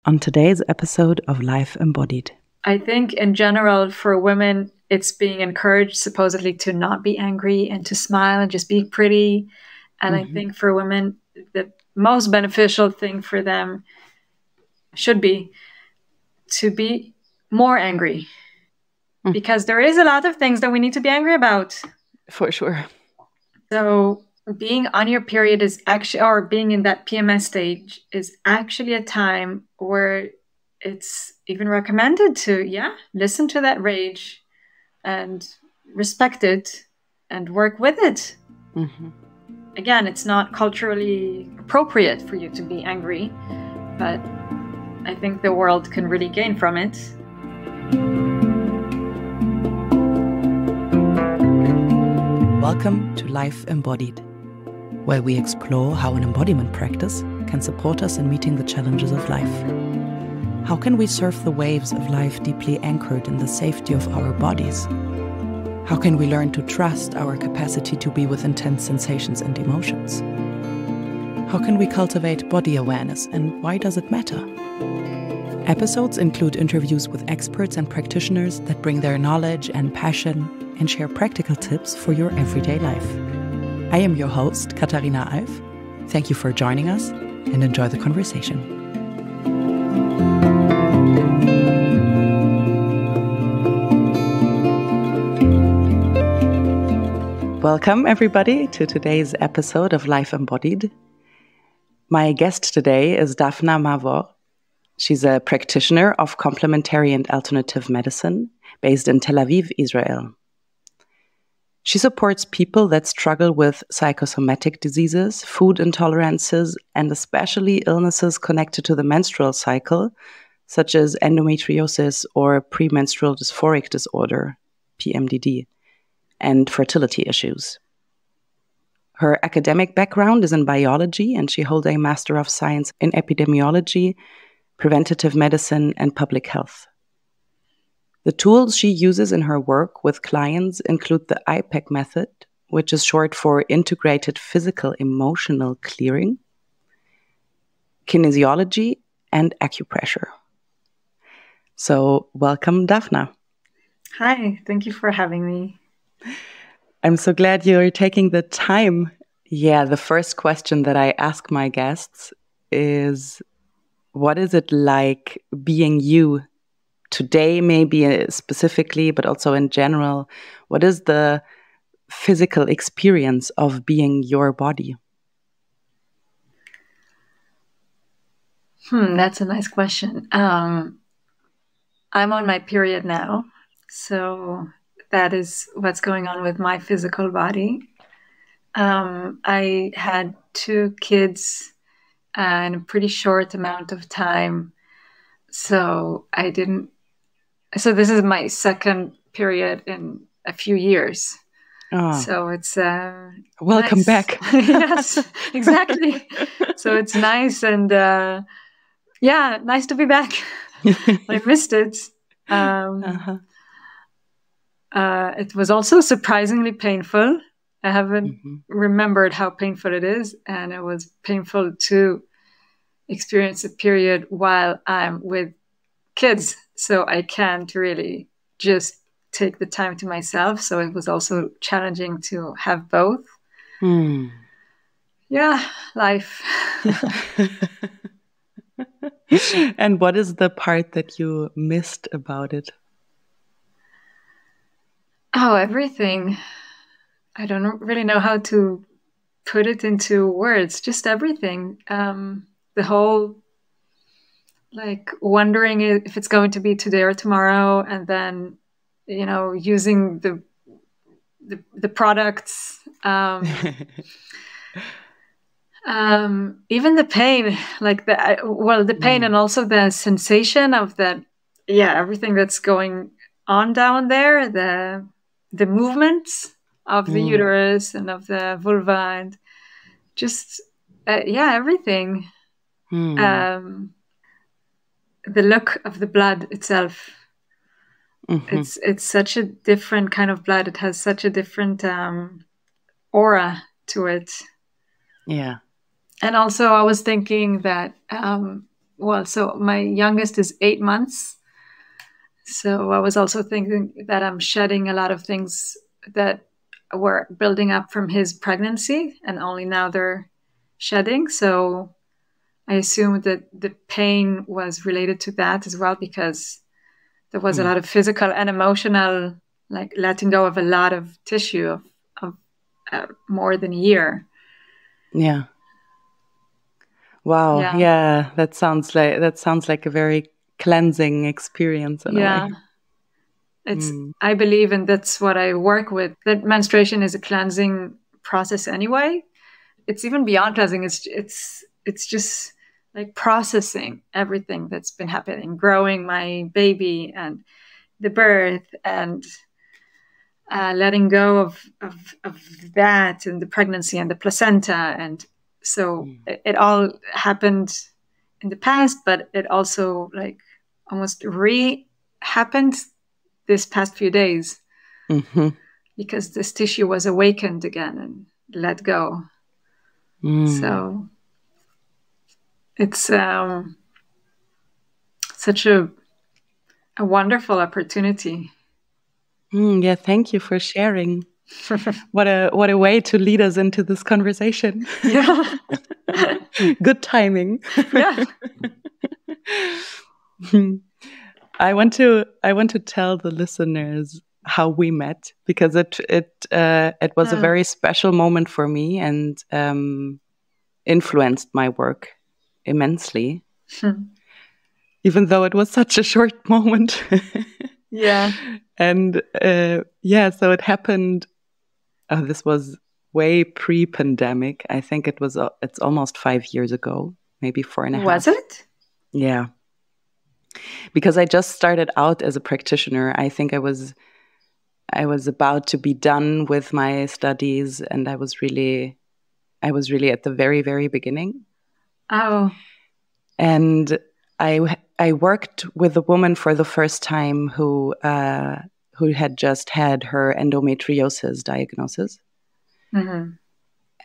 on today's episode of Life Embodied. I think in general for women, it's being encouraged supposedly to not be angry and to smile and just be pretty. And I think for women, the most beneficial thing for them should be to be more angry. Because there is a lot of things that we need to be angry about. For sure. So being on your period is actually, or being in that PMS stage is actually a time where it's even recommended to, listen to that rage and respect it and work with it. Again, it's not culturally appropriate for you to be angry, but I think the world can really gain from it. Welcome to Life Embodied, where we explore how an embodiment practice can support us in meeting the challenges of life. How can we surf the waves of life deeply anchored in the safety of our bodies? How can we learn to trust our capacity to be with intense sensations and emotions? How can we cultivate body awareness, and why does it matter? Episodes include interviews with experts and practitioners that bring their knowledge and passion and share practical tips for your everyday life. I am your host, Katharina Alf. Thank you for joining us and enjoy the conversation. Welcome, everybody, to today's episode of Life Embodied. My guest today is Daphna Mavor. She's a practitioner of complementarian and alternative medicine based in Tel Aviv, Israel. She supports people that struggle with psychosomatic diseases, food intolerances, and especially illnesses connected to the menstrual cycle, such as endometriosis or premenstrual dysphoric disorder, PMDD, and fertility issues. Her academic background is in biology, and she holds a Master of Science in Epidemiology, Preventative Medicine, and Public Health. The tools she uses in her work with clients include the IPEC method, which is short for Integrated Physical Emotional Clearing, kinesiology, and acupressure. So, welcome, Daphna. Hi, thank you for having me. I'm so glad you're taking the time. Yeah, the first question that I ask my guests is, what is it like being you today, maybe specifically, but also in general? What is the physical experience of being your body? That's a nice question. I'm on my period now, so that is what's going on with my physical body. I had 2 kids in a pretty short amount of time, so this is my second period in a few years. So it's welcome nice. Back. Yes, exactly. So it's nice and nice to be back. I missed it. It was also surprisingly painful. I haven't remembered how painful it is, and it was painful to experience a period while I'm with kids, so I can't really just take the time to myself. So it was also challenging to have both. Yeah, life. And what is the part that you missed about it? Oh, everything. I don't really know how to put it into words. Just everything. The whole, like, wondering if it's going to be today or tomorrow, and then, using the products. Even the pain, like the pain and also the sensation of that. Yeah, everything that's going on down there. The movements of the uterus and of the vulva, and just everything. The look of the blood itself. It's such a different kind of blood. It has such a different aura to it. Yeah. And also I was thinking that well, so my youngest is 8 months. So I was also thinking that I'm shedding a lot of things that were building up from his pregnancy, and only now they're shedding. So I assumed that the pain was related to that as well, because there was a lot of physical and emotional, like letting go of a lot of tissue of more than a year. Yeah. Wow. Yeah. Yeah. That sounds like a very cleansing experience in a way. It's, I believe, and that's what I work with, that menstruation is a cleansing process anyway. It's even beyond cleansing. It's just like processing everything that's been happening, growing my baby and the birth, and letting go of that, and the pregnancy and the placenta. And so it all happened in the past, but it also like almost happened this past few days, because this tissue was awakened again and let go. So it's such a wonderful opportunity. Yeah, thank you for sharing. What a way to lead us into this conversation. Yeah. Good timing. Yeah. I want to tell the listeners how we met, because it was a very special moment for me, and influenced my work immensely. Even though it was such a short moment. Yeah. And so it happened. This was way pre-pandemic. I think it's almost 5 years ago, maybe 4.5. Was it? Yeah. Because I just started out as a practitioner. I think I was about to be done with my studies, and I was really at the very, very beginning. Oh. And I worked with a woman for the first time who had just had her endometriosis diagnosis.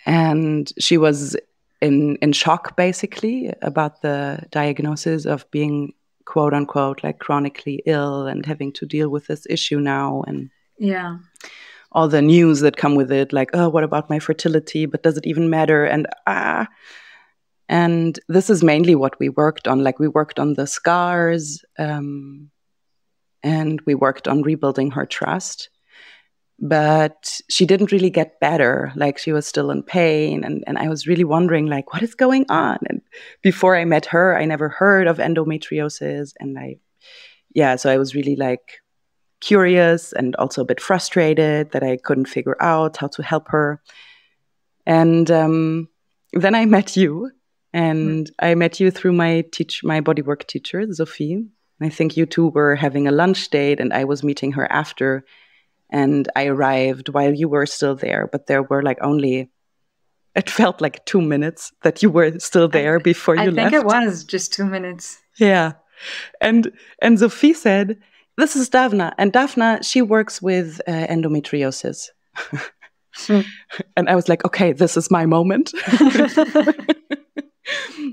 And she was in shock, basically, about the diagnosis of being, quote unquote, like chronically ill and having to deal with this issue now. And all the news that come with it, like, oh, what about my fertility? But does it even matter? And this is mainly what we worked on. Like, we worked on the scars, and we worked on rebuilding her trust. But she didn't really get better. Like, she was still in pain. And I was really wondering, like, what is going on? And before I met her, I never heard of endometriosis. And so I was really like curious and also a bit frustrated that I couldn't figure out how to help her. And then I met you. And I met you through my bodywork teacher, Sophie. I think you two were having a lunch date, and I was meeting her after. And I arrived while you were still there, but there were like it felt like 2 minutes that you were still there before you left. I think it was just 2 minutes. Yeah. And Sophie said, "This is Daphna." And Daphna, she works with endometriosis. And I was like, okay, this is my moment.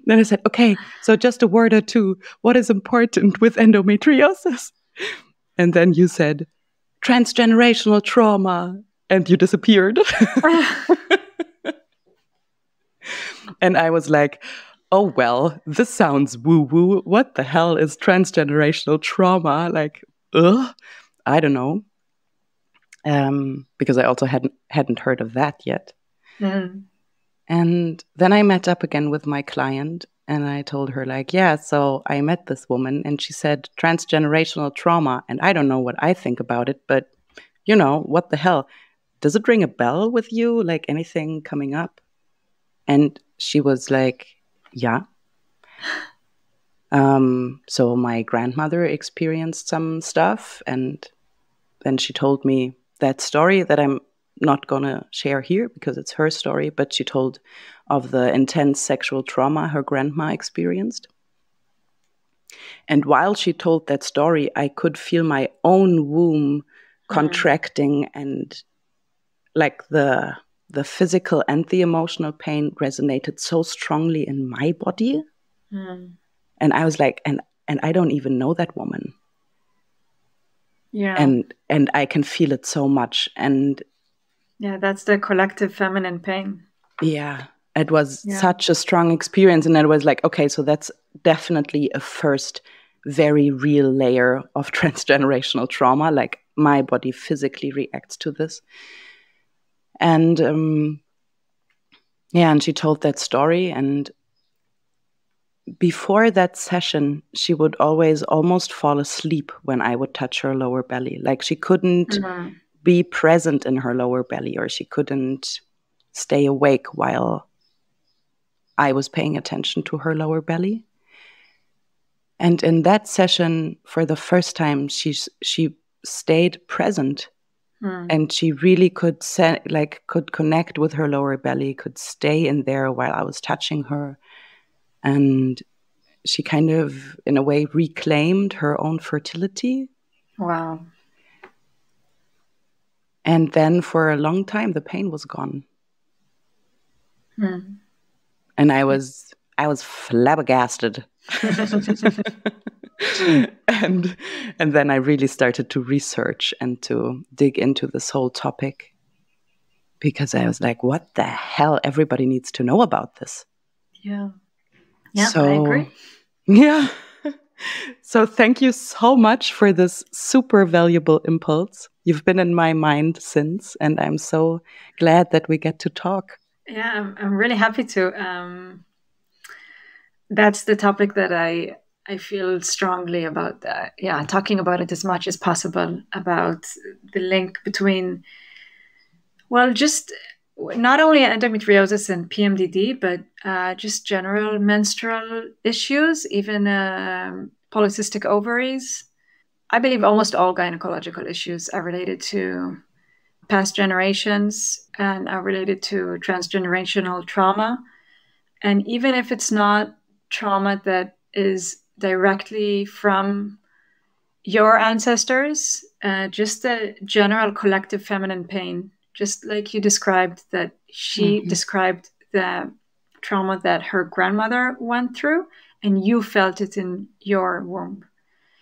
Then I said, okay, so just a word or two. What is important with endometriosis? And then you said, transgenerational trauma. And you disappeared. And I was like, oh, well, this sounds woo-woo. What the hell is transgenerational trauma? Like, I don't know. Because I also hadn't heard of that yet. And then I met up again with my client, and I told her, like, yeah, so I met this woman, and she said transgenerational trauma. And I don't know what I think about it, but, what the hell? Does it ring a bell with you? Like, anything coming up? And she was like, yeah. So my grandmother experienced some stuff, and then she told me that story that I'm not going to share here because it's her story, but she told of the intense sexual trauma her grandma experienced. And while she told that story, I could feel my own womb contracting, and like the physical and the emotional pain resonated so strongly in my body. And I was like, and I don't even know that woman. Yeah. And I can feel it so much. And yeah, that's the collective feminine pain. yeah, it was such a strong experience. And I was like, okay, so that's definitely a first very real layer of transgenerational trauma. Like my body physically reacts to this. And and she told that story. And before that session, she would always almost fall asleep when I would touch her lower belly. Like she couldn't be present in her lower belly, or she couldn't stay awake while I was paying attention to her lower belly. And in that session, for the first time, she stayed present, and she really could could connect with her lower belly, could stay in there while I was touching her, and she kind of, in a way, reclaimed her own fertility. Wow! And then, for a long time, the pain was gone, and I was flabbergasted. and then I really started to research and to dig into this whole topic, because I was like, what the hell? Everybody needs to know about this. Yeah, So, I agree. Yeah. So thank you so much for this super valuable impulse. You've been in my mind since, and I'm so glad that we get to talk. Yeah, I'm really happy to. That's the topic that I feel strongly about. Talking about it as much as possible, about the link between, well, just not only endometriosis and PMDD, but just general menstrual issues, even polycystic ovaries. I believe almost all gynecological issues are related to past generations and are related to transgenerational trauma. And even if it's not trauma that is directly from your ancestors, just the general collective feminine pain, just like you described, that she described the trauma that her grandmother went through, and you felt it in your womb.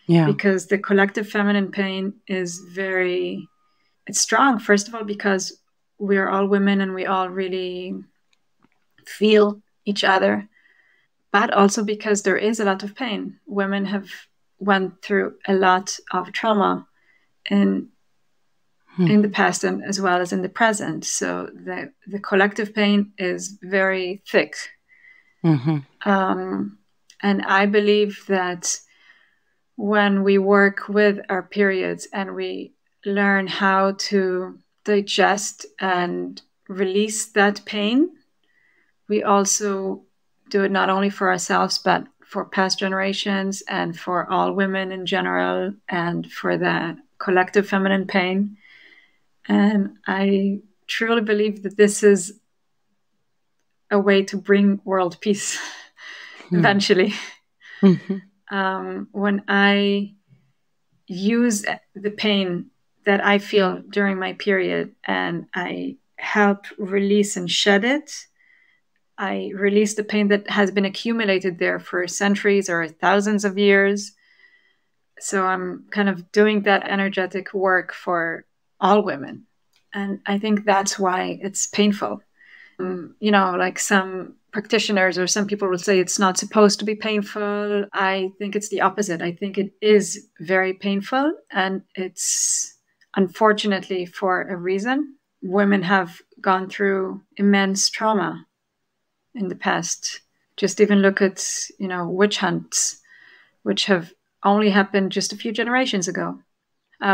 Yeah. Because the collective feminine pain is it's strong, first of all, because we're all women and we all really feel each other, but also because there is a lot of pain. Women have went through a lot of trauma in the past and as well as in the present. So the collective pain is very thick. And I believe that when we work with our periods and we learn how to digest and release that pain, we also do it not only for ourselves, but for past generations and for all women in general, and for the collective feminine pain. And I truly believe that this is a way to bring world peace eventually. When I use the pain that I feel during my period and I help release and shed it, I release the pain that has been accumulated there for centuries or thousands of years. So I'm kind of doing that energetic work for all women. And I think that's why it's painful. Like some practitioners or some people will say it's not supposed to be painful. I think it's the opposite. I think it is very painful, and it's unfortunately for a reason. Women have gone through immense trauma in the past. Just even look at, witch hunts, which have only happened just a few generations ago.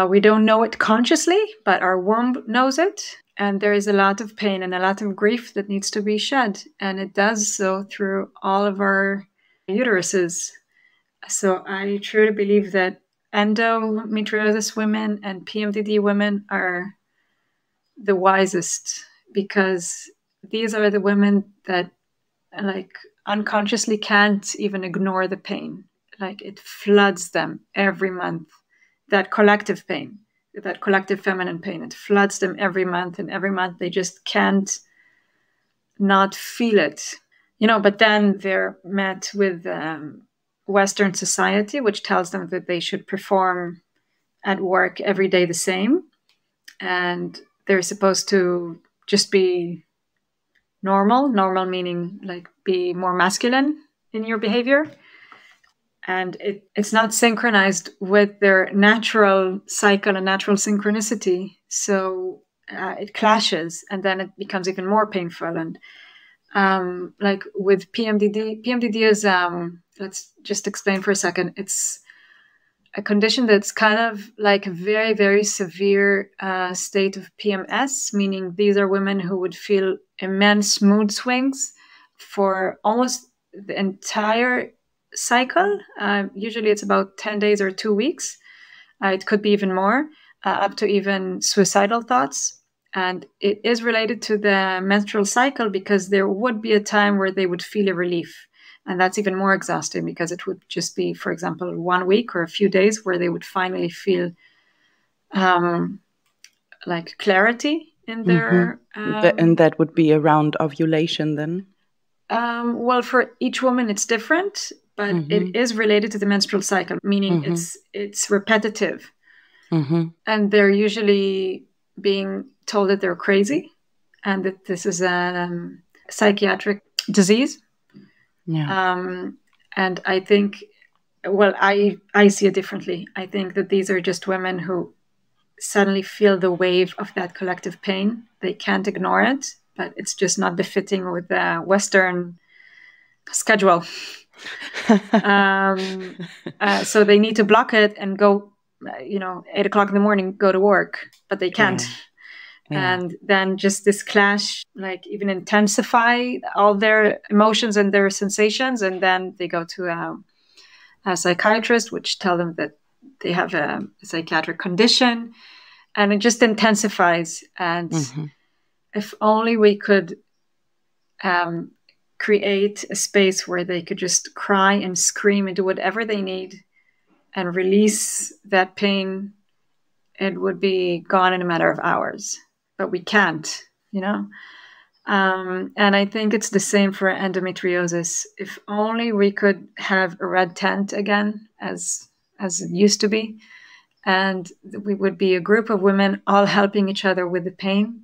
We don't know it consciously, but our womb knows it. And there is a lot of pain and a lot of grief that needs to be shed. And it does so through all of our uteruses. So I truly believe that endometriosis women and PMDD women are the wisest, because these are the women that unconsciously can't even ignore the pain. Like it floods them every month. That collective pain, that collective feminine pain, it floods them every month, and every month they just can't not feel it. But then they're met with Western society, which tells them that they should perform at work every day the same, and they're supposed to just be normal meaning like be more masculine in your behavior, and it's not synchronized with their natural cycle and natural synchronicity, so it clashes, and then it becomes even more painful. And like with PMDD is let's just explain for a second. It's a condition that's kind of like a very, very severe state of PMS, meaning these are women who would feel immense mood swings for almost the entire cycle. Usually it's about 10 days or 2 weeks. It could be even more, up to even suicidal thoughts. And it is related to the menstrual cycle because there would be a time where they would feel a relief. And that's even more exhausting because it would just be, for example, 1 week or a few days where they would finally feel like clarity in their... and that would be around ovulation then? Well, for each woman, it's different, but it is related to the menstrual cycle, meaning it's repetitive. And they're usually being told that they're crazy and that this is a psychiatric disease. Yeah. And I think, well, I see it differently. I think that these are just women who suddenly feel the wave of that collective pain. They can't ignore it, but it's just not befitting with the Western schedule. So they need to block it and go, 8 o'clock in the morning, go to work, but they can't. Yeah. And then just this clash, like even intensify all their emotions and their sensations. And then they go to a psychiatrist, which tell them that they have a psychiatric condition, and it just intensifies. And if only we could create a space where they could just cry and scream and do whatever they need and release that pain, it would be gone in a matter of hours. But we can't, and I think it's the same for endometriosis. If only we could have a red tent again, as it used to be, and we would be a group of women all helping each other with the pain.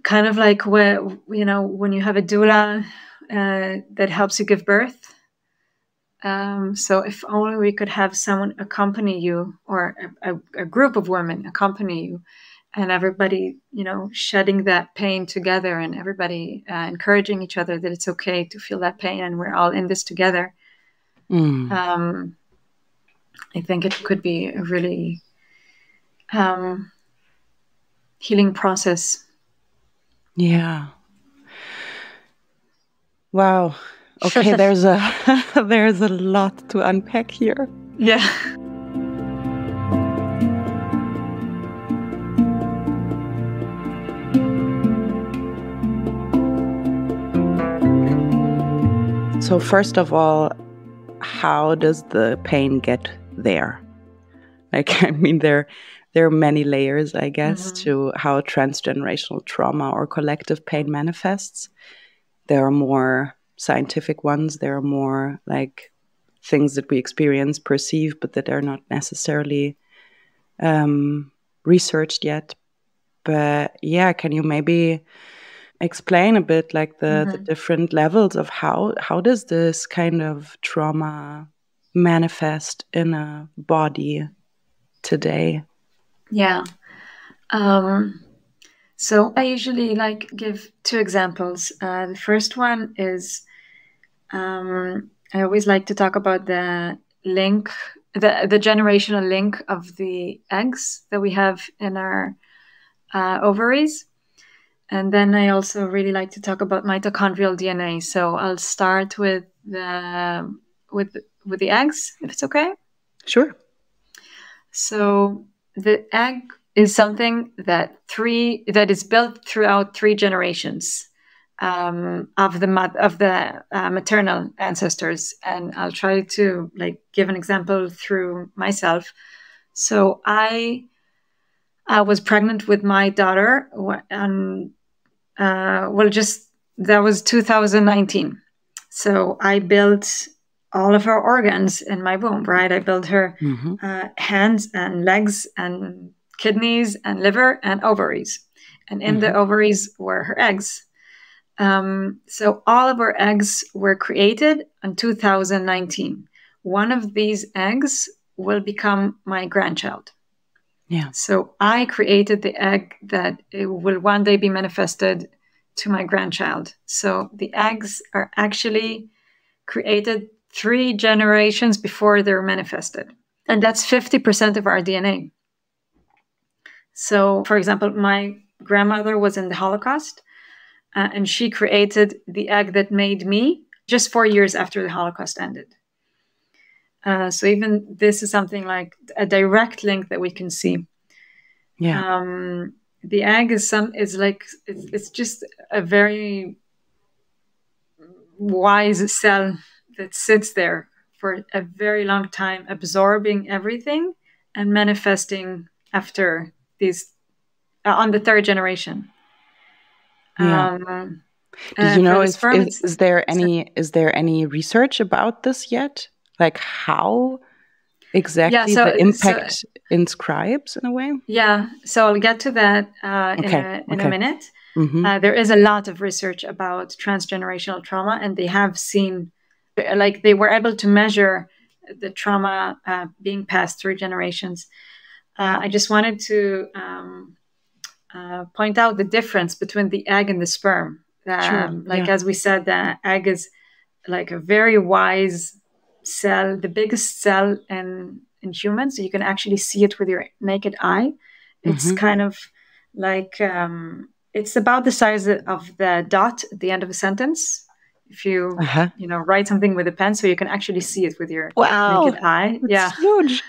Kind of like when you have a doula that helps you give birth. So if only we could have someone accompany you, or a group of women accompany you, and everybody, shedding that pain together, and everybody encouraging each other that it's okay to feel that pain and we're all in this together. I think it could be a really healing process. Yeah. Wow. Okay, there's a lot to unpack here. Yeah. So first of all, how does the pain get there? Like, I mean, there are many layers, I guess, to how transgenerational trauma or collective pain manifests. There are more scientific ones. There are more like things that we experience, perceive, but that are not necessarily researched yet. But yeah, can you maybe explain a bit like the different levels of how does this kind of trauma manifest in a body today? Yeah. So I usually give 2 examples. The first one is I always like to talk about the link, the generational link of the eggs that we have in our ovaries. And then I also really like to talk about mitochondrial DNA. So I'll start with the eggs, if it's okay. Sure. So the egg is something that is built throughout 3 generations of the maternal ancestors, and I'll try to give an example through myself. So I was pregnant with my daughter, and that was 2019. So I built all of her organs in my womb, right? I built her hands and legs and kidneys and liver and ovaries. And in the ovaries were her eggs. So all of her eggs were created in 2019. One of these eggs will become my grandchild. Yeah. So I created the egg that it will one day be manifested to my grandchild. So the eggs are actually created 3 generations before they're manifested. And that's 50% of our DNA. So, for example, my grandmother was in the Holocaust, and she created the egg that made me just 4 years after the Holocaust ended. So even this is something like a direct link that we can see. Yeah. The egg is like it's just a very wise cell that sits there for a very long time, absorbing everything and manifesting after these on the 3rd generation. Yeah. Do you know is there any research about this yet? Like how exactly the impact inscribes in a way? Yeah, so I'll get to that in a minute. There is a lot of research about transgenerational trauma, and they have seen, like, they were able to measure the trauma being passed through generations. I just wanted to point out the difference between the egg and the sperm. As we said, the egg is like a very wise cell, the biggest cell in humans. You can actually see it with your naked eye. It's kind of like it's about the size of the dot at the end of a sentence. If you write something with a pen, so you can actually see it with your naked eye. It's huge.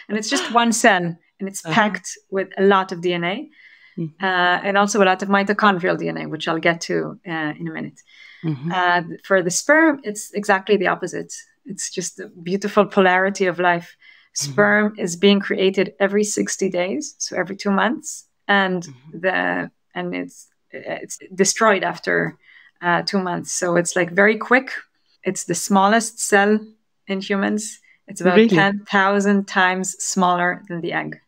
And it's just one cell, and it's packed with a lot of DNA, and also a lot of mitochondrial DNA, which I'll get to in a minute. For the sperm, it's exactly the opposite. It's just the beautiful polarity of life. Sperm is being created every 60 days, so every 2 months, and it's destroyed after 2 months. So it's like very quick. It's the smallest cell in humans. It's about 10,000 times smaller than the egg.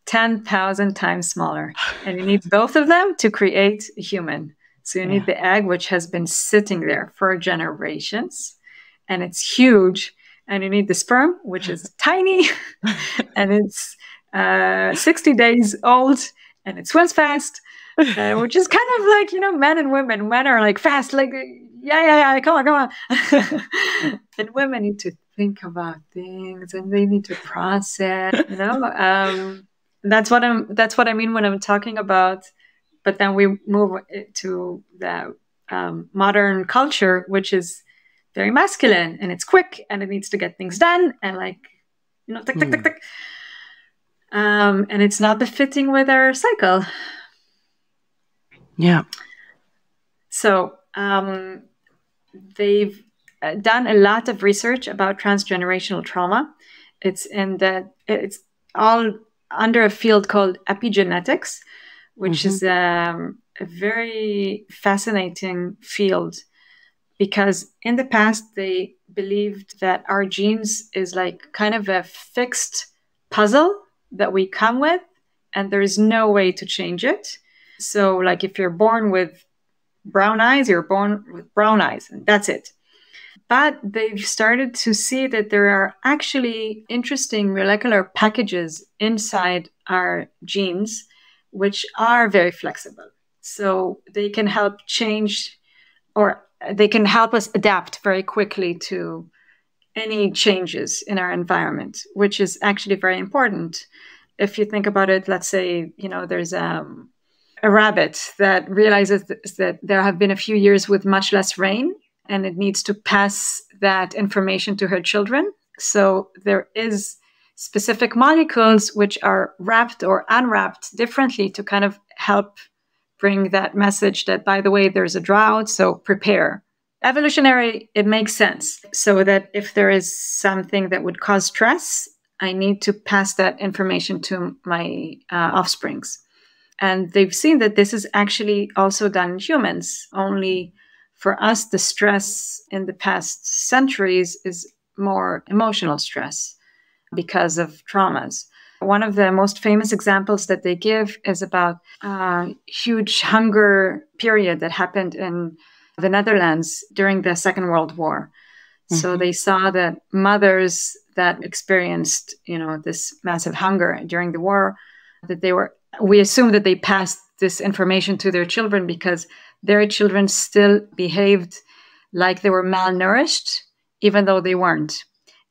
10,000 times smaller. And you need both of them to create a human. So you need the egg, which has been sitting there for generations, and it's huge. And you need the sperm, which is tiny, and it's 60 days old, and it swims fast, which is kind of like, men and women. Men are like fast, like, yeah, come on. And women need to think about things, and they need to process, That's what I mean when I'm talking about. But then we move to the modern culture, which is very masculine, and it's quick, and it needs to get things done, and tick. And it's not befitting with our cycle. Yeah. So they've done a lot of research about transgenerational trauma. It's all under a field called epigenetics, which is a very fascinating field, because in the past they believed that our genes is like kind of a fixed puzzle that we come with, and there is no way to change it. So like if you're born with brown eyes, you're born with brown eyes, and that's it. But they've started to see that there are actually interesting molecular packages inside our genes which are very flexible. So they can help change, or they can help us adapt very quickly to any changes in our environment, which is actually very important. If you think about it, let's say, there's a rabbit that realizes that there have been a few years with much less rain, and it needs to pass that information to her children. So there is specific molecules which are wrapped or unwrapped differently to kind of help bring that message that, by the way, there's a drought, so prepare. Evolutionary, it makes sense. So that if there is something that would cause stress, I need to pass that information to my offsprings. And they've seen that this is actually also done in humans. Only for us, the stress in the past centuries is more emotional stress because of traumas. One of the most famous examples that they give is about a huge hunger period that happened in the Netherlands during the Second World War. So they saw that mothers that experienced, this massive hunger during the war, we assume that they passed this information to their children because their children still behaved like they were malnourished, even though they weren't.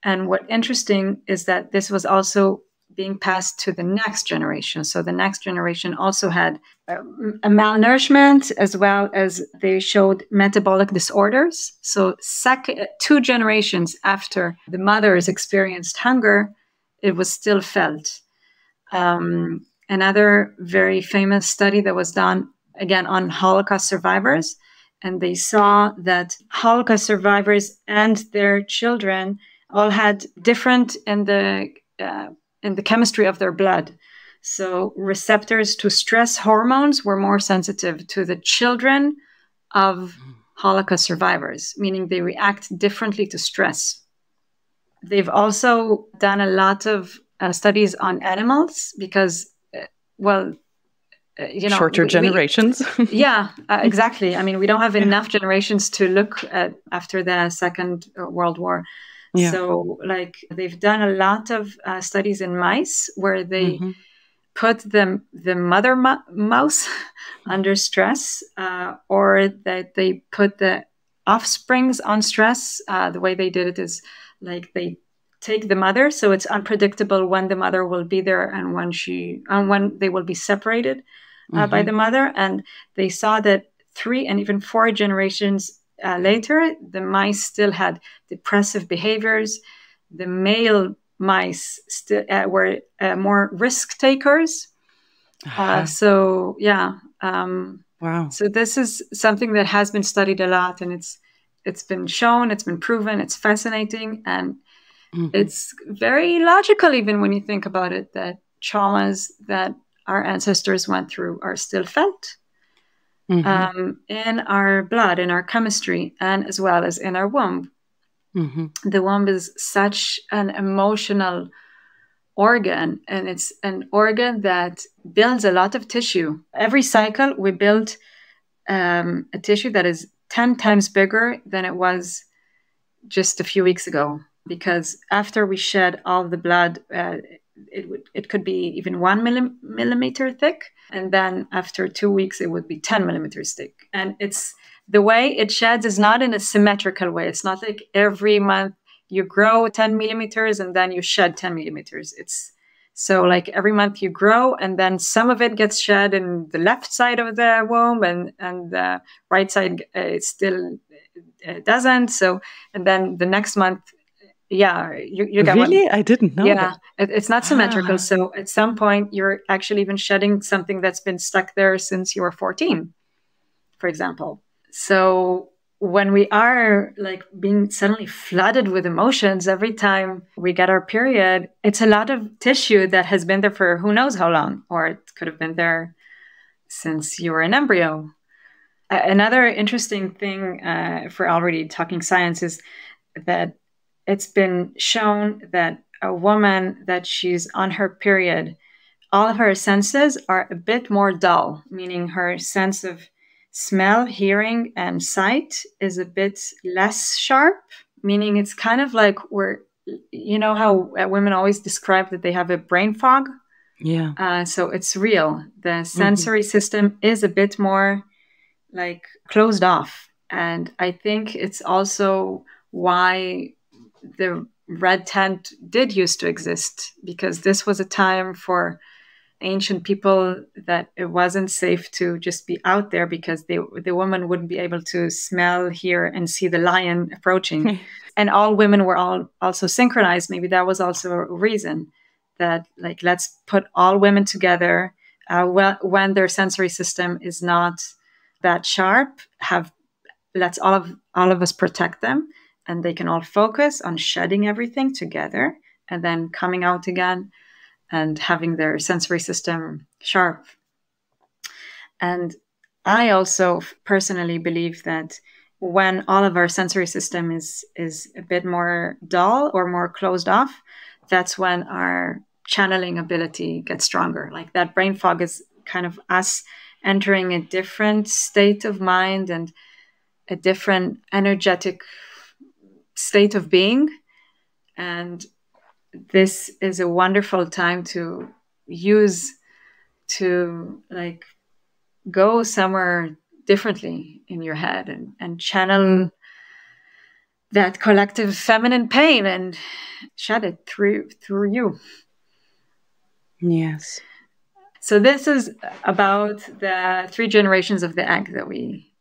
And what's interesting is that this was also being passed to the next generation. So the next generation also had a malnourishment, as well as they showed metabolic disorders. So 2 generations after the mothers experienced hunger, it was still felt. Another very famous study that was done, again, on Holocaust survivors, and they saw that Holocaust survivors and their children all had different in the chemistry of their blood. So receptors to stress hormones were more sensitive to the children of Holocaust survivors, meaning they react differently to stress. They've also done a lot of studies on animals because, shorter generations. Exactly. I mean, we don't have enough generations to look at after the Second World War. Yeah. So, they've done a lot of studies in mice where they put the mother mouse under stress, or that they put the offsprings on stress. The way they did it is they take the mother, so it's unpredictable when the mother will be there and when they will be separated by the mother. And they saw that 3 and even 4 generations later, the mice still had depressive behaviors. The male mice still were more risk takers. Wow. So this is something that has been studied a lot, and it's been shown, it's been proven, it's fascinating, and it's very logical, even when you think about it, that traumas that our ancestors went through are still felt. In our blood, in our chemistry, and as well as in our womb. The womb is such an emotional organ, and it's an organ that builds a lot of tissue. Every cycle, we build a tissue that is 10 times bigger than it was just a few weeks ago. Because after we shed all the blood, it could be even 1 millimeter thick. And then after 2 weeks, it would be 10 millimeters thick. And it's the way it sheds is not in a symmetrical way. It's not like every month you grow 10 millimeters and then you shed 10 millimeters. It's so every month you grow, and then some of it gets shed in the left side of the womb, and the right side still doesn't. So, and then the next month, you got really? I didn't know that. It's not symmetrical. So at some point, you're actually even shedding something that's been stuck there since you were 14, for example. So when we are being suddenly flooded with emotions every time we get our period, it's a lot of tissue that has been there for who knows how long, or it could have been there since you were an embryo. Another interesting thing, if we're already talking science, is that it's been shown that a woman that she's on her period, all of her senses are a bit more dull, meaning her sense of smell, hearing, and sight is a bit less sharp, meaning it's kind of like how women always describe that they have a brain fog? Yeah. So it's real. The sensory system is a bit more closed off. And I think it's also why the red tent did used to exist, because this was a time for ancient people that it wasn't safe to just be out there, because the woman wouldn't be able to smell, hear, and see the lion approaching. And all women were also synchronized. Maybe that was also a reason that let's put all women together when their sensory system is not that sharp. Let's all of us protect them, and they can all focus on shedding everything together and then coming out again and having their sensory system sharp. And I also personally believe that when all of our sensory system is a bit more dull or more closed off, that's when our channeling ability gets stronger. Like that brain fog is kind of us entering a different state of mind and a different energetic state of being. And this is a wonderful time to use to like go somewhere differently in your head and channel that collective feminine pain and shed it through you. Yes. So this is about the 3 generations of the egg that we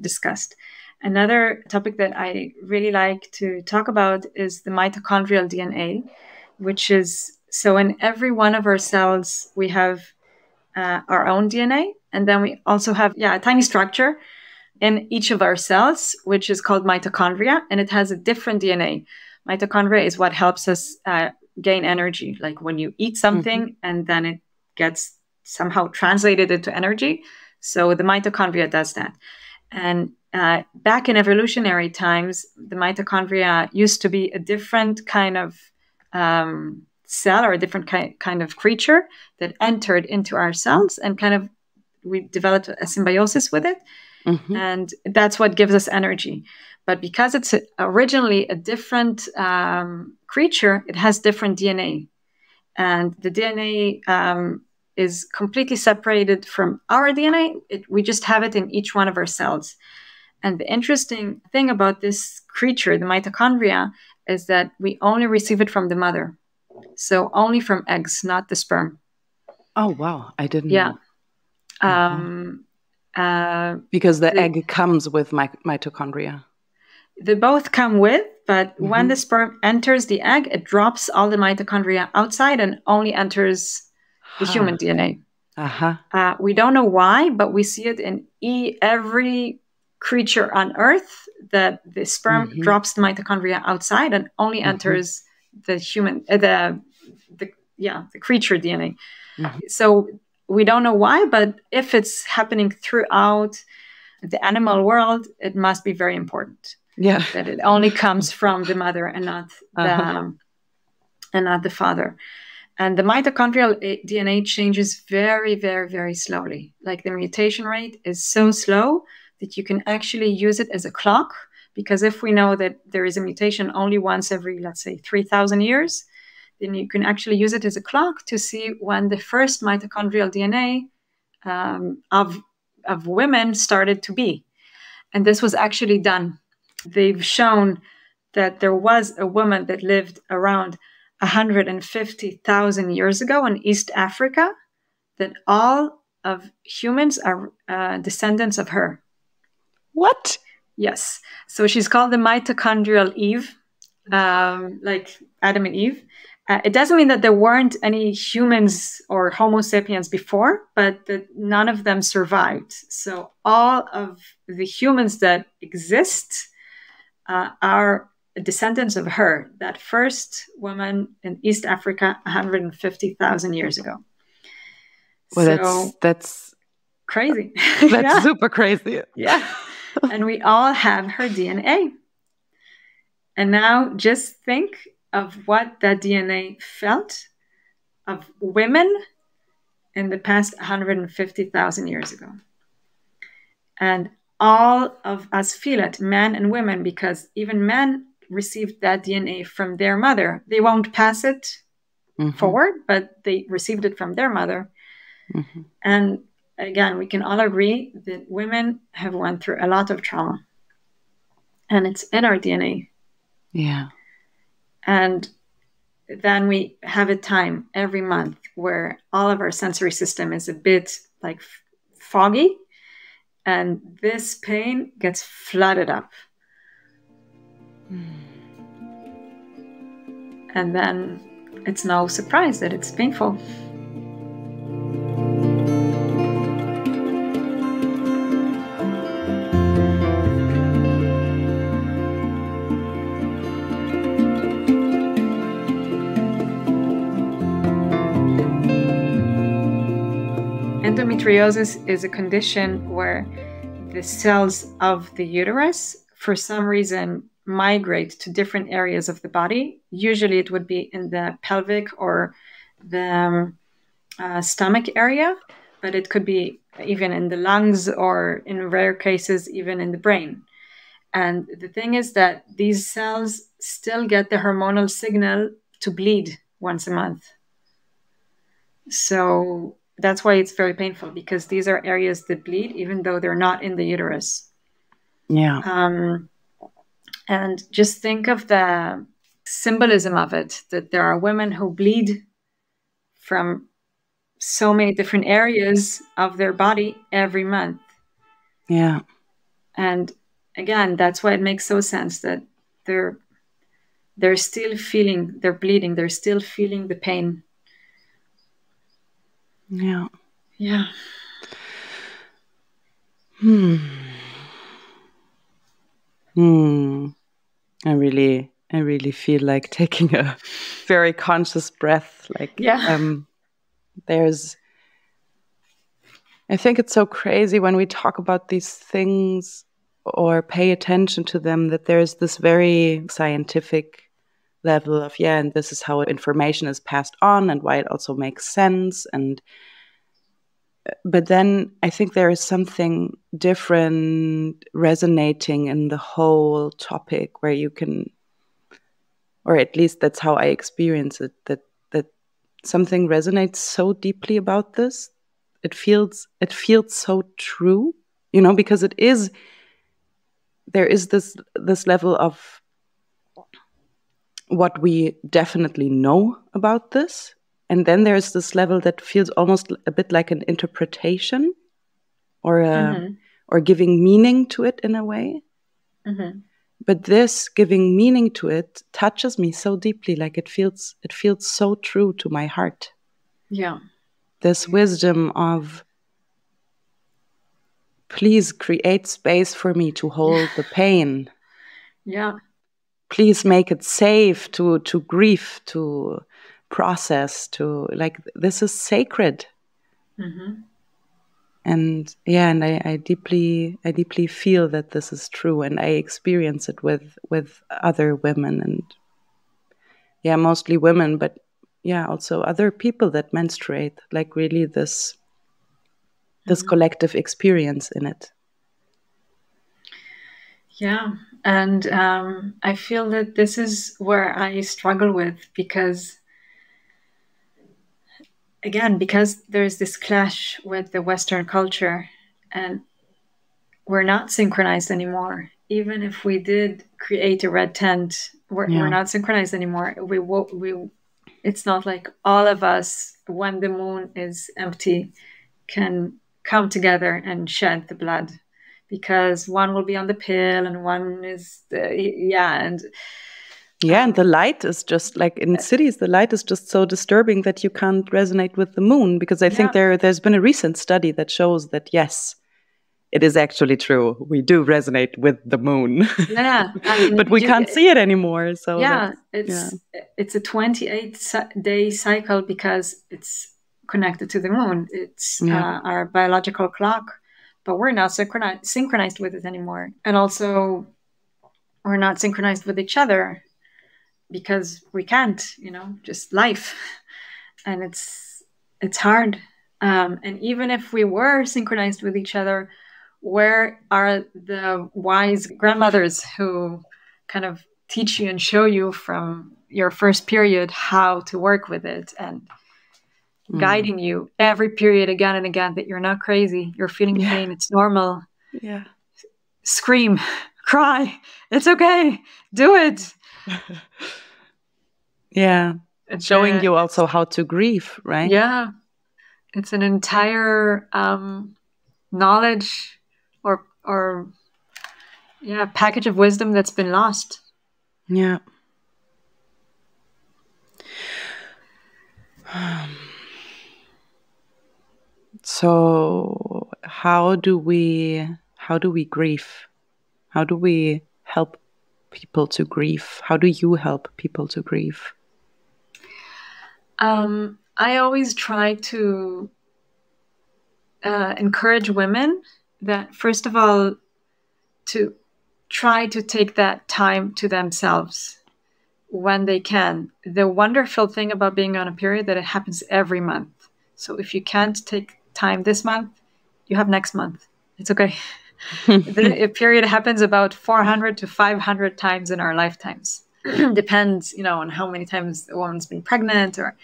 discussed. Another topic that I really like to talk about is the mitochondrial DNA, which is, so in every one of our cells, we have our own DNA. And then we also have a tiny structure in each of our cells, which is called mitochondria, and it has a different DNA. Mitochondria is what helps us gain energy, like when you eat something and then it gets somehow translated into energy. So the mitochondria does that. And back in evolutionary times, the mitochondria used to be a different kind of cell or a different kind of creature that entered into our cells, and kind of we developed a symbiosis with it. And that's what gives us energy. But because it's originally a different creature, it has different DNA. And the DNA is completely separated from our DNA. We just have it in each one of our cells. And the interesting thing about this creature, the mitochondria, is that we only receive it from the mother. So only from eggs, not the sperm. Oh, wow. I didn't know. Because the egg comes with mitochondria. They both come with, but when the sperm enters the egg, it drops all the mitochondria outside and only enters the human DNA. We don't know why, but we see it in every creature on Earth, that the sperm drops the mitochondria outside and only enters the human, the creature DNA. So we don't know why, but if it's happening throughout the animal world, it must be very important. Yeah, that it only comes from the mother and not the father. And the mitochondrial DNA changes very, very, very slowly. Like the mutation rate is so slow that you can actually use it as a clock. Because if we know that there is a mutation only once every, let's say, 3,000 years, then you can actually use it as a clock to see when the first mitochondrial DNA of women started to be. And this was actually done. They've shown that there was a woman that lived around 150,000 years ago in East Africa, that all of humans are descendants of her. What? Yes. So she's called the Mitochondrial Eve, like Adam and Eve. It doesn't mean that there weren't any humans or Homo sapiens before, but that none of them survived. So all of the humans that exist are descendants of her, that first woman in East Africa 150,000 years ago. Well, so that's crazy. That's super crazy. Yeah. And we all have her DNA. And now just think of what that DNA felt of women in the past 150,000 years ago. And all of us feel it, men and women, because even men received that DNA from their mother. They won't pass it forward, but they received it from their mother. And again, we can all agree that women have went through a lot of trauma. And it's in our DNA. Yeah. And then we have a time every month where all of our sensory system is a bit like foggy. And this pain gets flooded up. And then it's no surprise that it's painful. Endometriosis is a condition where the cells of the uterus, for some reason, migrate to different areas of the body. Usually it would be in the pelvic or the stomach area, but it could be even in the lungs, or in rare cases, even in the brain. And the thing is that these cells still get the hormonal signal to bleed once a month. So that's why it's very painful, because these are areas that bleed, even though they're not in the uterus. Yeah. And just think of the symbolism of it, that there are women who bleed from so many different areas of their body every month. Yeah. And again, that's why it makes so sense that they're still feeling, they're bleeding, they're still feeling the pain. Yeah. Yeah. I really feel like taking a very conscious breath. Like, I think it's so crazy when we talk about these things or pay attention to them, that there's this very scientific level of, and this is how information is passed on and why it also makes sense. But then I think there is something different resonating in the whole topic, where you can, or at least that's how I experience it, that something resonates so deeply about this. It feels so true, because there is this level of what we definitely know about this. And then there's this level that feels almost a bit like an interpretation, or giving meaning to it in a way. Mm-hmm. But this giving meaning to it touches me so deeply. Like it feels so true to my heart. Yeah. This wisdom of, please create space for me to hold the pain. Yeah. Please make it safe to grieve, to process, to, like, this is sacred. Mm-hmm. And I deeply feel that this is true, and I experience it with other women, and mostly women, but also other people that menstruate, like really this collective experience in it. Yeah. And I feel that this is where I struggle with, because there's this clash with the Western culture, and we're not synchronized anymore. Even if we did create a red tent, we're not synchronized anymore. It's not like all of us, when the moon is empty, can come together and shed the blood, because one will be on the pill and one is and the light is just like in cities, the light is just so disturbing that you can't resonate with the moon, because I think there's been a recent study that shows that, yes, it is actually true. We do resonate with the moon. Yeah. I mean, but we can't see it anymore. So it's a 28-day cycle, because it's connected to the moon. It's our biological clock, but we're not synchronized with it anymore. And also, we're not synchronized with each other, because we can't, just life. And it's hard. And even if we were synchronized with each other, where are the wise grandmothers who kind of teach you and show you from your first period how to work with it, and guiding you every period again and again, that you're not crazy, you're feeling pain, it's normal. Yeah. Scream, cry, it's okay, do it. Yeah. Showing you also how to grieve, right? Yeah. It's an entire knowledge or package of wisdom that's been lost. Yeah. So how do we grieve? How do we help people to grieve? How do you help people to grieve? I always try to encourage women that, first of all, to try to take that time to themselves when they can. The wonderful thing about being on a period that it happens every month. So if you can't take time this month, you have next month. It's okay. The period happens about 400 to 500 times in our lifetimes. Depends, on how many times a woman's been pregnant. Or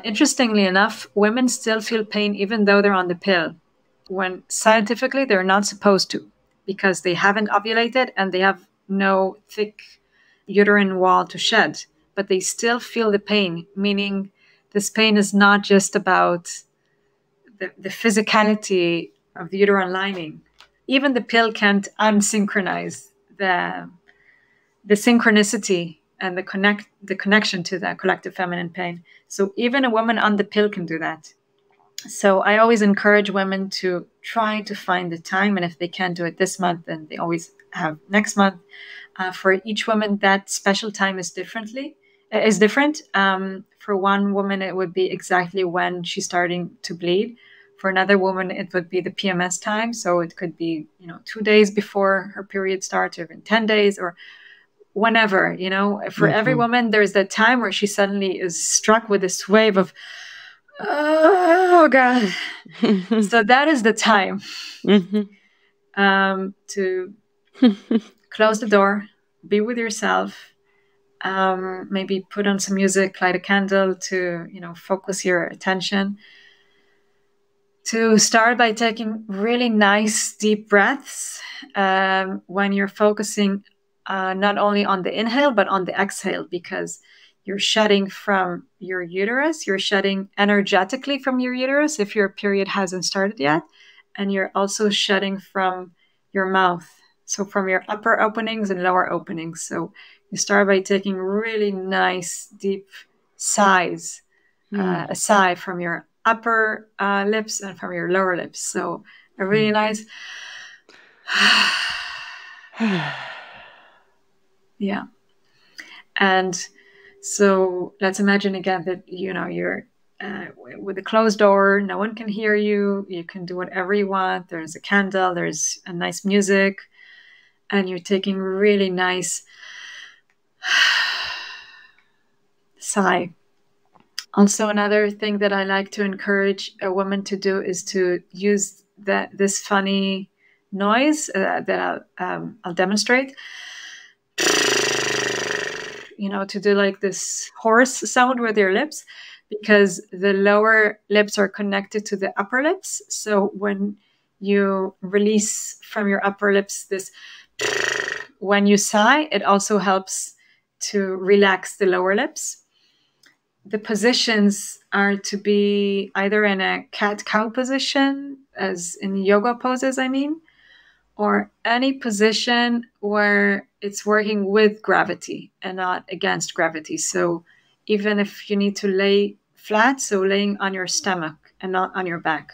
interestingly enough, women still feel pain even though they're on the pill, when scientifically they're not supposed to, because they haven't ovulated and they have no thick uterine wall to shed, but they still feel the pain, meaning this pain is not just about the physicality of the uterine lining. Even the pill can't unsynchronize the synchronicity and the connection to that collective feminine pain. So even a woman on the pill can do that. So I always encourage women to try to find the time, and if they can't do it this month, then they always have next month. For each woman, that special time is different. For one woman, it would be exactly when she's starting to bleed. For another woman, it would be the PMS time. So it could be, 2 days before her period starts, or even 10 days, or whenever, For every woman, there's that time where she suddenly is struck with this wave of, oh God. So that is the time to close the door, be with yourself, maybe put on some music, light a candle to, focus your attention. To start by taking really nice deep breaths when you're focusing not only on the inhale, but on the exhale, because you're shedding from your uterus, you're shedding energetically from your uterus if your period hasn't started yet, and you're also shedding from your mouth, so from your upper openings and lower openings. So you start by taking really nice deep sighs, a sigh from your upper lips and from your lower lips. So a really nice yeah. And so let's imagine again that, you're with a closed door, no one can hear you. You can do whatever you want. There's a candle, there's a nice music, and you're taking really nice sigh. Also, another thing that I like to encourage a woman to do is to use this funny noise that I'll demonstrate. To do like this horse sound with your lips, because the lower lips are connected to the upper lips. So when you release from your upper lips this, when you sigh, it also helps to relax the lower lips. The positions are to be either in a cat-cow position, as in yoga poses, or any position where it's working with gravity and not against gravity. So even if you need to lay flat, so laying on your stomach and not on your back,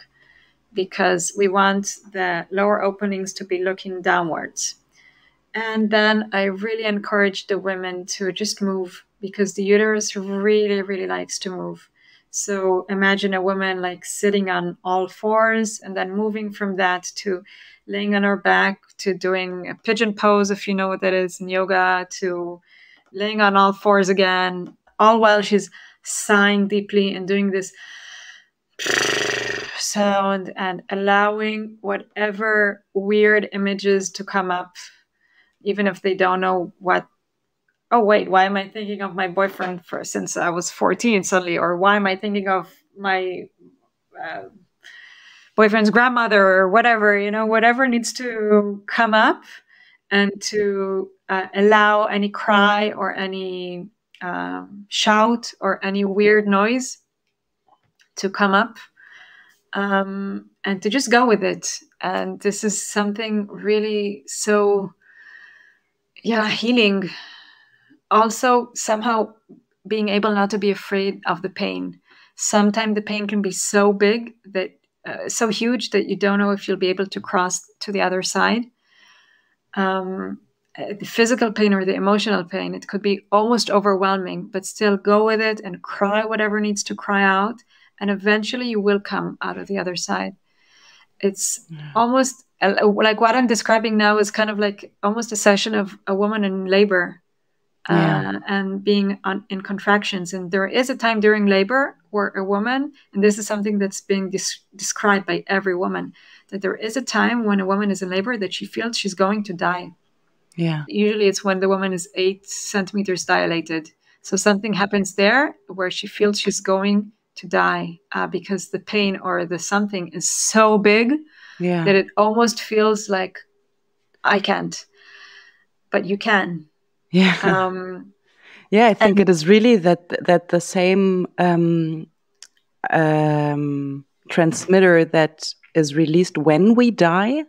because we want the lower openings to be looking downwards. And then I really encourage the women to just move, because the uterus really, really likes to move. So imagine a woman like sitting on all fours and then moving from that to laying on her back, to doing a pigeon pose, if you know what that is in yoga, to laying on all fours again, all while she's sighing deeply and doing this sound and allowing whatever weird images to come up, even if they don't know what. Oh, wait, why am I thinking of my boyfriend since I was 14 suddenly? Or why am I thinking of my boyfriend's grandmother, or whatever, whatever needs to come up, and to allow any cry or any shout or any weird noise to come up, and to just go with it. And this is something really so, healing. Also, somehow being able not to be afraid of the pain. Sometimes the pain can be so big, that so huge, that you don't know if you'll be able to cross to the other side. The physical pain or the emotional pain, it could be almost overwhelming, but still go with it and cry whatever needs to cry out. And eventually you will come out of the other side. It's almost like what I'm describing now is kind of like almost a session of a woman in labor and being in contractions. And there is a time during labor where a woman, and this is something that's being described by every woman, that there is a time when a woman is in labor that she feels she's going to die. Yeah. Usually it's when the woman is 8 centimeters dilated. So something happens there where she feels she's going to die because the pain or the something is so big that it almost feels like I can't, but you can. Yeah. Yeah, I think it is really that the same transmitter that is released when we die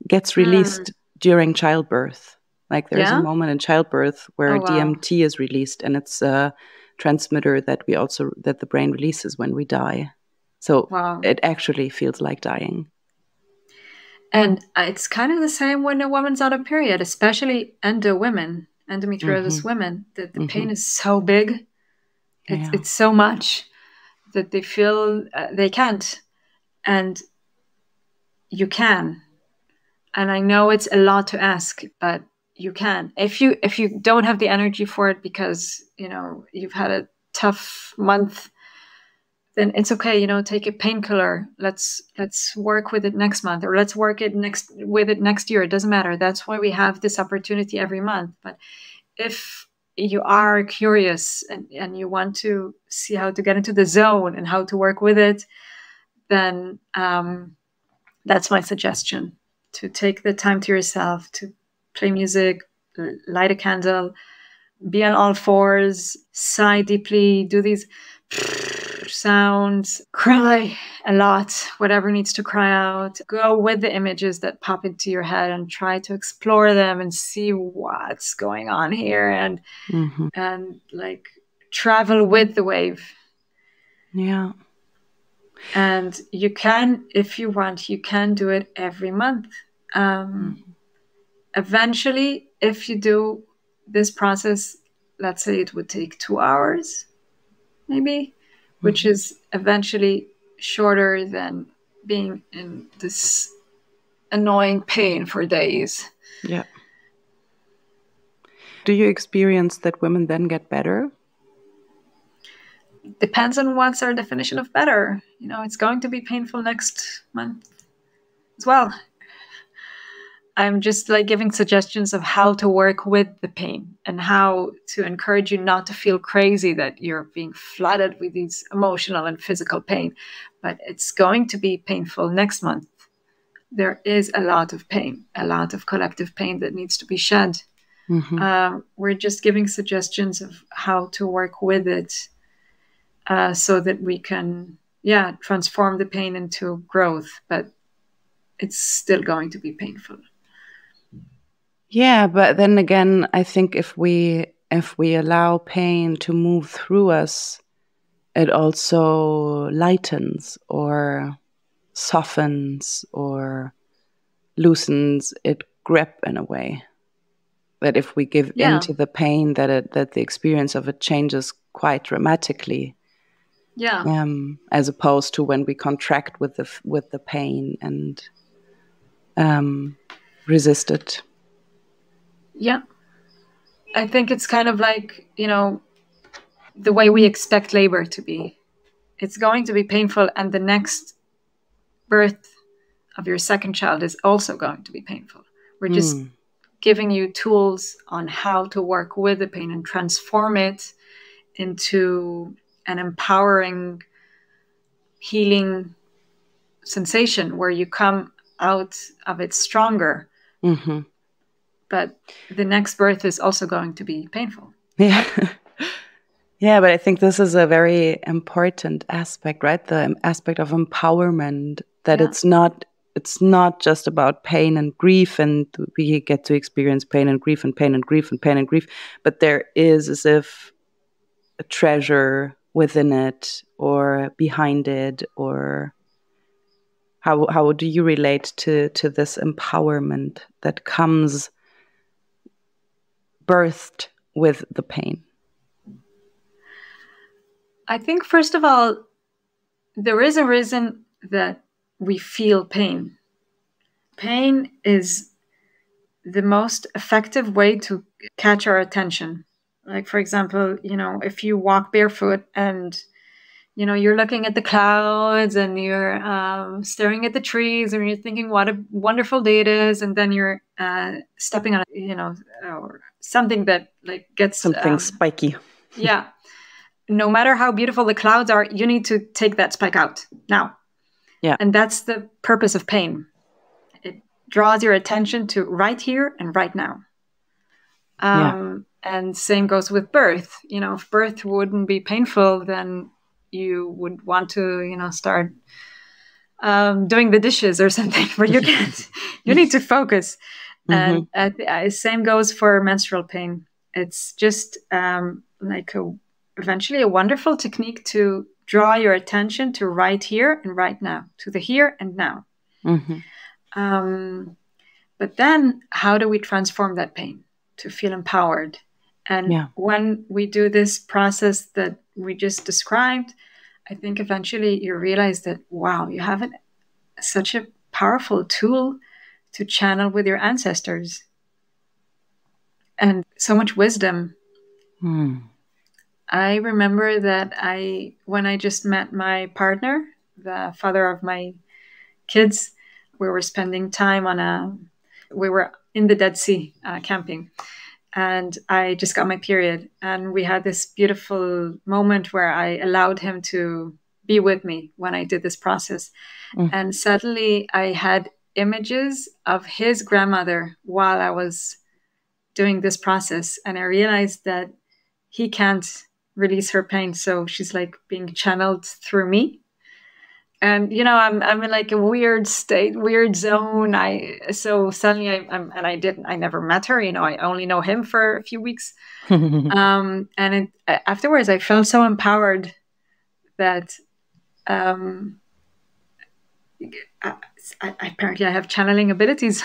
gets released during childbirth. Like there's a moment in childbirth where DMT is released, and it's a transmitter that the brain releases when we die. So it actually feels like dying. And it's kind of the same when a woman's on a period, especially endometriosis women, that the pain is so big. It's so much that they feel they can't. And you can. And I know it's a lot to ask, but you can. If you don't have the energy for it because, you've had a tough month, then it's okay, take a painkiller. Let's work with it next month, or let's work with it next year. It doesn't matter. That's why we have this opportunity every month. But if you are curious and you want to see how to get into the zone and how to work with it, then that's my suggestion, to take the time to yourself, to play music, light a candle, be on all fours, sigh deeply, do these sounds, cry a lot, whatever needs to cry out. Go with the images that pop into your head and try to explore them and see what's going on here, and like travel with the wave. Yeah. And you can, if you want, you can do it every month. Eventually, if you do this process, let's say it would take 2 hours, maybe, which is eventually shorter than being in this annoying pain for days. Yeah. Do you experience that women then get better? Depends on what's our definition of better. It's going to be painful next month as well. I'm just like giving suggestions of how to work with the pain and how to encourage you not to feel crazy that you're being flooded with these emotional and physical pain. But it's going to be painful next month. There is a lot of pain, a lot of collective pain that needs to be shed. We're just giving suggestions of how to work with it so that we can, transform the pain into growth. But it's still going to be painful. Yeah, but then again, I think if we allow pain to move through us, it also lightens or softens or loosens its grip in a way. That if we give into the pain, that the experience of it changes quite dramatically. Yeah. As opposed to when we contract with the pain and resist it. Yeah. I think it's kind of like, the way we expect labor to be. It's going to be painful, and the next birth of your second child is also going to be painful. We're just giving you tools on how to work with the pain and transform it into an empowering, healing sensation where you come out of it stronger. But the next birth is also going to be painful. Yeah. Yeah, but I think this is a very important aspect, right? The aspect of empowerment, that it's not just about pain and grief, and we get to experience pain and grief and pain and grief and pain and grief, but there is as if a treasure within it or behind it. Or how do you relate to this empowerment that comes birthed with the pain? I think, first of all, there is a reason that we feel pain. Pain is the most effective way to catch our attention. Like, for example, if you walk barefoot and you're looking at the clouds and you're staring at the trees and you're thinking what a wonderful day it is, and then you're stepping on or something that like gets something spiky. Yeah. No matter how beautiful the clouds are, you need to take that spike out now. Yeah. And that's the purpose of pain. It draws your attention to right here and right now. And same goes with birth. If birth wouldn't be painful, then you would want to, start doing the dishes or something, but you can't. You need to focus. And same goes for menstrual pain. It's just eventually a wonderful technique to draw your attention to right here and right now, to the here and now. But then how do we transform that pain to feel empowered? And when we do this process that we just described, I think eventually you realize that, wow, you have such a powerful tool to channel with your ancestors and so much wisdom. I remember that when I just met my partner, the father of my kids, we were spending time we were in the Dead Sea camping, and I just got my period, and we had this beautiful moment where I allowed him to be with me when I did this process. And suddenly I had images of his grandmother while I was doing this process, and I realized that he can't release her pain, so she's like being channeled through me. And I'm in like a weird state, weird zone. So suddenly I never met her. I only know him for a few weeks. And afterwards, I felt so empowered that apparently I have channeling abilities.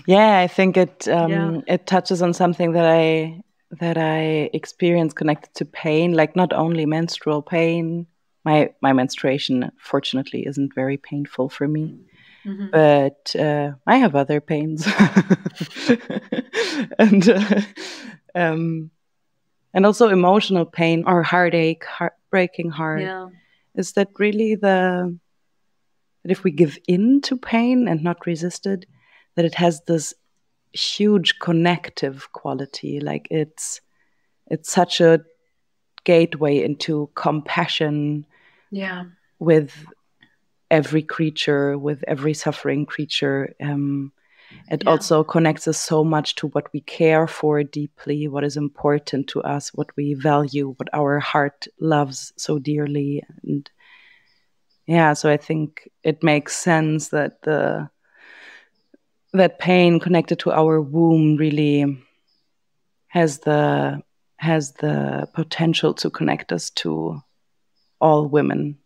Yeah, I think it touches on something that I experience connected to pain, like not only menstrual pain. My menstruation, fortunately, isn't very painful for me, but I have other pains, and also emotional pain or heartache, breaking heart. Is that really that if we give in to pain and not resist it, that it has this huge connective quality? Like it's such a gateway into compassion with every creature, with every suffering creature. It also connects us so much to what we care for deeply, what is important to us, what we value, what our heart loves so dearly. And so I think it makes sense that that pain connected to our womb really has the potential to connect us to all women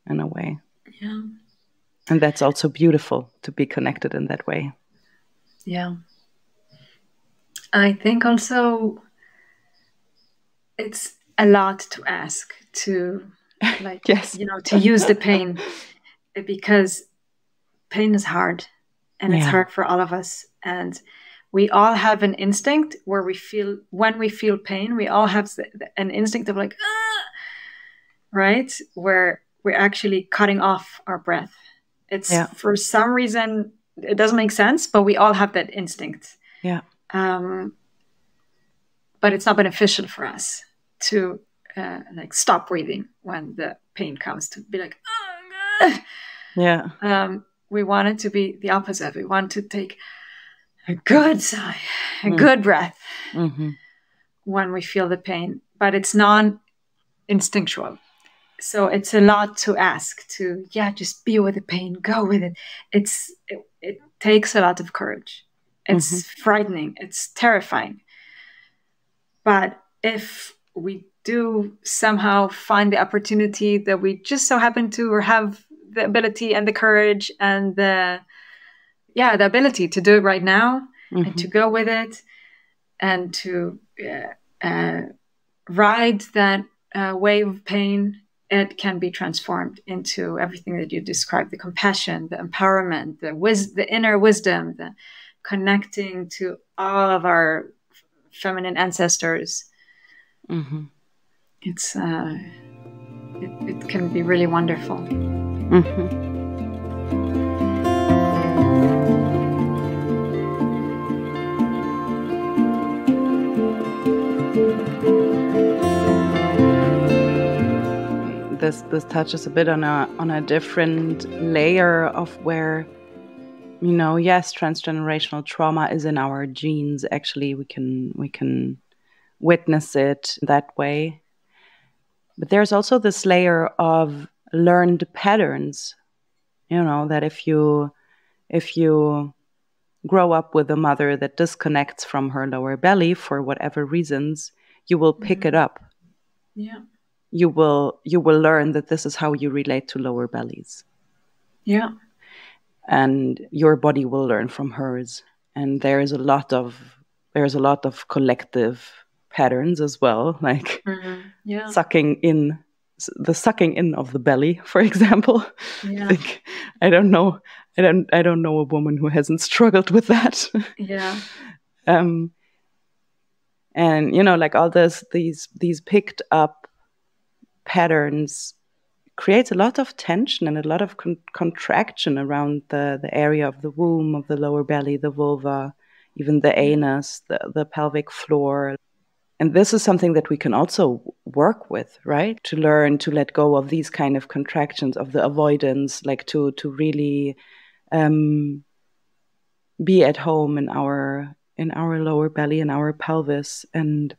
in a way. Yeah. And that's also beautiful, to be connected in that way. Yeah. I think also it's a lot to ask to to use the pain, because pain is hard, and it's hard for all of us. And we all have an instinct where when we feel pain, we all have an instinct of like, right? Where we're actually cutting off our breath. It's for some reason, it doesn't make sense, but we all have that instinct. Yeah. But it's not beneficial for us to stop breathing when the pain comes, to be like, oh, yeah. We want it to be the opposite. We want to take a good sigh, a good breath when we feel the pain, but it's non-instinctual. So it's a lot to ask to, just be with the pain, go with it. It takes a lot of courage. It's frightening. It's terrifying. But if we do somehow find the opportunity that we just so happen to, or have the ability and the courage and the ability to do it right now, and to go with it, and to ride that wave of pain, it can be transformed into everything that you described: the compassion, the empowerment, the inner wisdom, the connecting to all of our feminine ancestors. Mm-hmm. It's it can be really wonderful. Mm-hmm. This touches a bit on a different layer of where, yes, transgenerational trauma is in our genes. Actually, we can witness it that way. But there's also this layer of learned patterns, that if you grow up with a mother that disconnects from her lower belly for whatever reasons, you will pick it up. Yeah. You will learn that this is how you relate to lower bellies. Yeah. And your body will learn from hers. And there's a lot of collective patterns as well, like sucking in of the belly, for example. Yeah. I don't know a woman who hasn't struggled with that. Yeah. And like all these picked up patterns creates a lot of tension and a lot of contraction around the area of the womb, of the lower belly, the vulva, even the anus, the pelvic floor. And this is something that we can also work with, right? To learn to let go of these kind of contractions, of the avoidance, like to really be at home in our lower belly, in our pelvis. And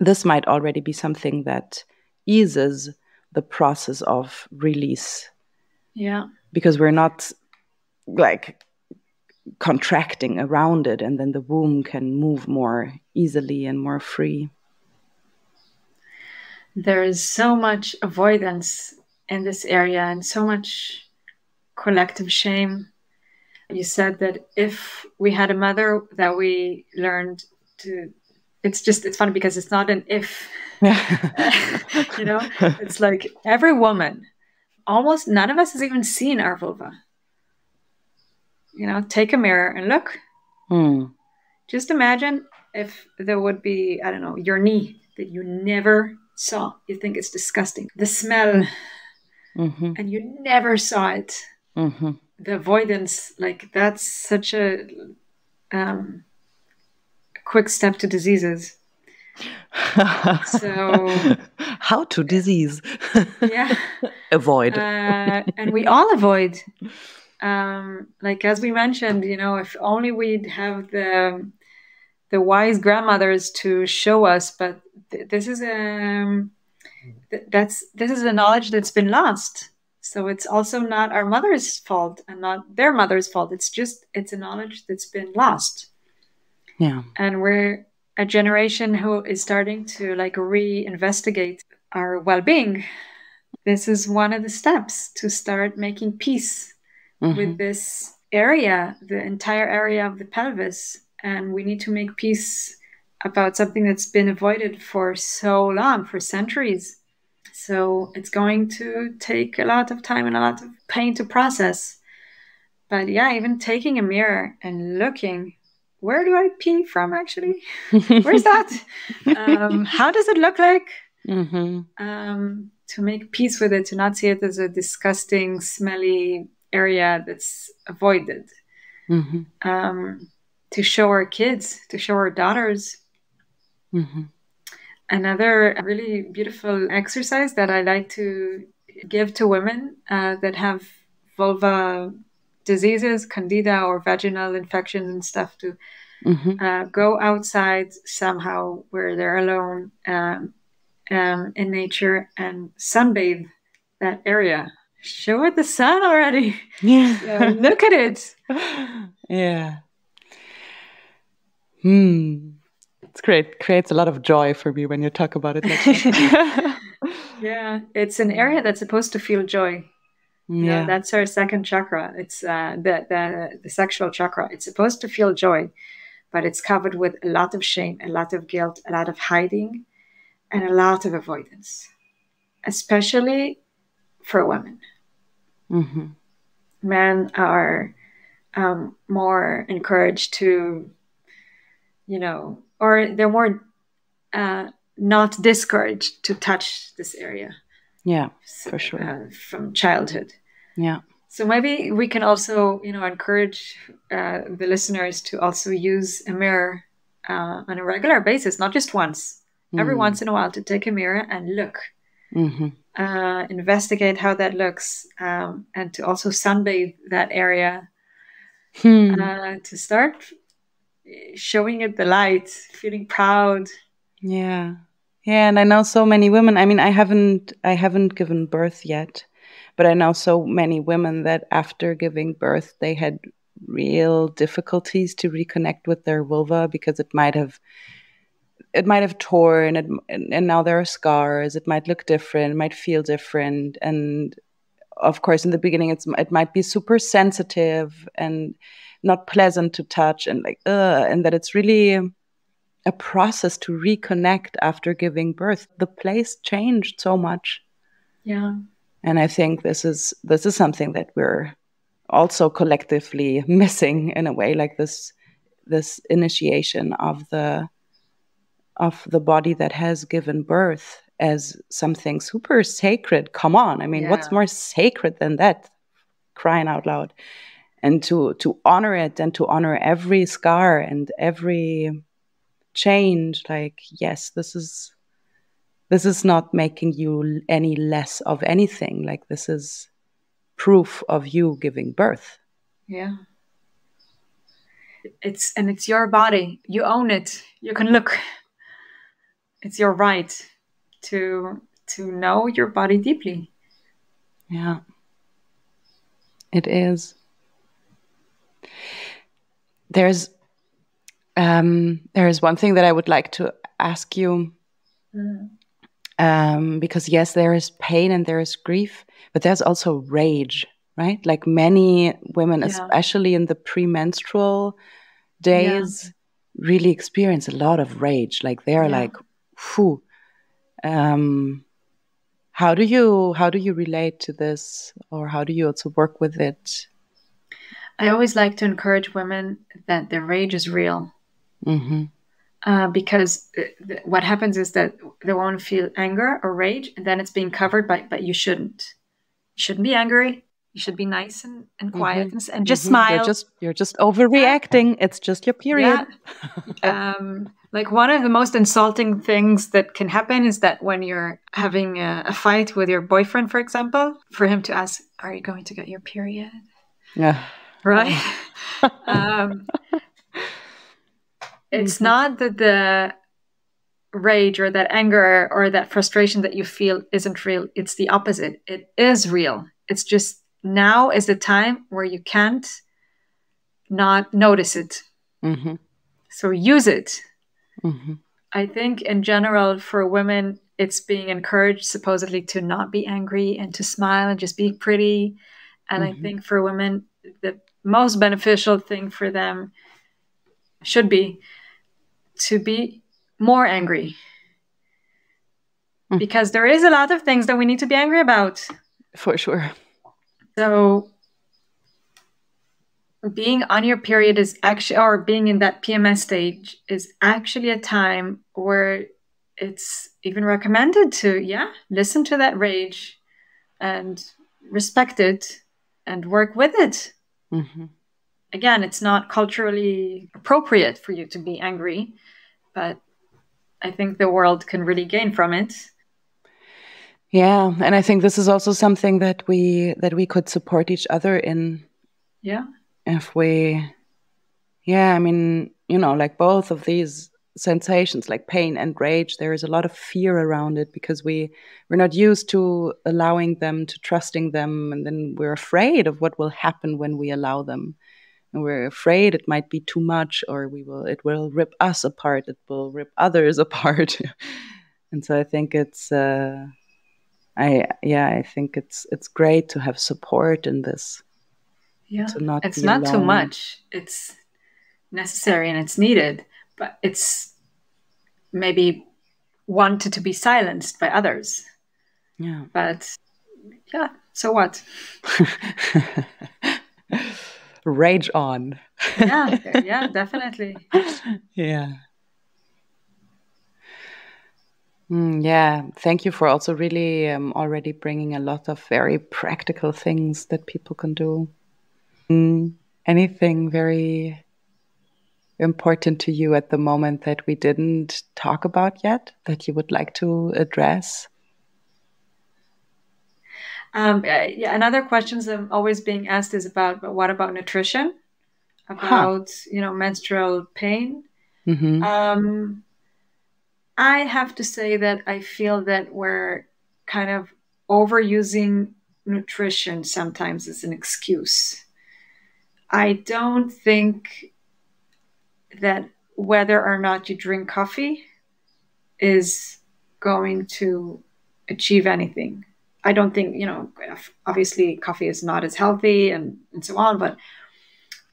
this might already be something that eases the process of release. Yeah. Because we're not like contracting around it, and then the womb can move more easily and more free. There is so much avoidance in this area and so much collective shame. You said that if we had a mother that we learned to, it's funny because it's not an if, it's like every woman, almost none of us has even seen our vulva. Take a mirror and look. Just imagine if there would be, I don't know, your knee that you never saw. You think it's disgusting. The smell, and you never saw it. The avoidance, like that's such a quick step to diseases. So how to disease? Yeah. Avoid. And we all avoid. Like as we mentioned, if only we'd have the wise grandmothers to show us, but this is a knowledge that's been lost. So it's also not our mother's fault and not their mother's fault. It's a knowledge that's been lost. Yeah. And we're a generation who is starting to like reinvestigate our well-being. This is one of the steps to start making peace with this area, the entire area of the pelvis. And we need to make peace about something that's been avoided for so long, for centuries. So it's going to take a lot of time and a lot of pain to process. But yeah, even taking a mirror and looking, where do I pee from actually? Where's that? How does it look like? To make peace with it, to not see it as a disgusting, smelly area that's avoided. To show our kids, to show our daughters. Another really beautiful exercise that I like to give to women that have vulva diseases, candida or vaginal infections and stuff, to go outside somehow where they're alone in nature and sunbathe that area. Show it the sun already. Yeah. Look at it. Yeah. It's great. Creates a lot of joy for me when you talk about it like that. Yeah, it's an area that's supposed to feel joy. Yeah, that's our second chakra. It's the sexual chakra. It's supposed to feel joy, but it's covered with a lot of shame, a lot of guilt, a lot of hiding. and a lot of avoidance, especially for women. Mm-hmm. Men are more encouraged to, or they're more not discouraged to touch this area. Yeah, for sure. From childhood. Yeah. So maybe we can also, encourage the listeners to also use a mirror on a regular basis, not just once. Every once in a while, to take a mirror and look. Mm-hmm. Investigate how that looks, and to also sunbathe that area. To start showing it the light, feeling proud. Yeah. Yeah, and I know so many women. I mean, I haven't given birth yet, but I know so many women that after giving birth, they had real difficulties to reconnect with their vulva because it might have torn, and now there are scars. It might look different, it might feel different, and of course, in the beginning, it might be super sensitive and not pleasant to touch, and and that it's really a process to reconnect after giving birth. The place changed so much. Yeah. And I think this is something that we're also collectively missing in a way, like this initiation of the body that has given birth as something super sacred. Come on. I mean, what's more sacred than that? Crying out loud. And to honor it, and to honor every scar and every change, like, yes, this is not making you any less of anything. Like, this is proof of you giving birth. Yeah. It's your body. You own it. You can look. It's your right to know your body deeply. Yeah. It is. There's one thing that I would like to ask you. Because yes, there is pain and there is grief, but there's also rage, right? Like many women, especially in the premenstrual days, really experience a lot of rage. Like they're like, whew. How do you relate to this, or how do you also work with it? I always like to encourage women that their rage is real. Mm-hmm. Because what happens is that they won't feel anger or rage, and then it's being covered by, but you shouldn't. You shouldn't be angry. You should be nice and quiet and just smile. You're just overreacting. It's just your period. Yeah. Like one of the most insulting things that can happen is that when you're having a fight with your boyfriend, for example, for him to ask, "Are you going to get your period?" Yeah. Right. It's not that the rage or that anger or that frustration that you feel isn't real. It's the opposite. It is real. It's just now is the time where you can't not notice it. Mm-hmm. So use it. Mm-hmm. I think in general for women, it's being encouraged supposedly to not be angry and to smile and just be pretty. And I think for women, the most beneficial thing for them should be to be more angry. Because there is a lot of things that we need to be angry about. For sure. So being on your period is actually, or being in that PMS stage is actually a time where it's even recommended to, listen to that rage and respect it and work with it. Mm-hmm. Again, it's not culturally appropriate for you to be angry, but I think the world can really gain from it. Yeah, and I think this is also something that we could support each other in. Yeah. If we, I mean, like both of these sensations, like pain and rage, there is a lot of fear around it because we're not used to allowing them, to trusting them, and then we're afraid of what will happen when we allow them. And we're afraid it might be too much, or it will rip us apart, it will rip others apart. And so I think it's I think it's great to have support in this. Yeah, it's not too much. It's necessary and it's needed, but it's maybe wanted to be silenced by others. Yeah. But yeah, so what? Rage on. Yeah, definitely. Yeah. Yeah, thank you for also really already bringing a lot of very practical things that people can do. Anything very important to you at the moment that we didn't talk about yet that you would like to address? Yeah, another questions I'm always being asked is about, but what about nutrition? About, menstrual pain. I have to say that I feel that we're kind of overusing nutrition sometimes as an excuse. I don't think that whether or not you drink coffee is going to achieve anything. I don't think, obviously coffee is not as healthy and so on, but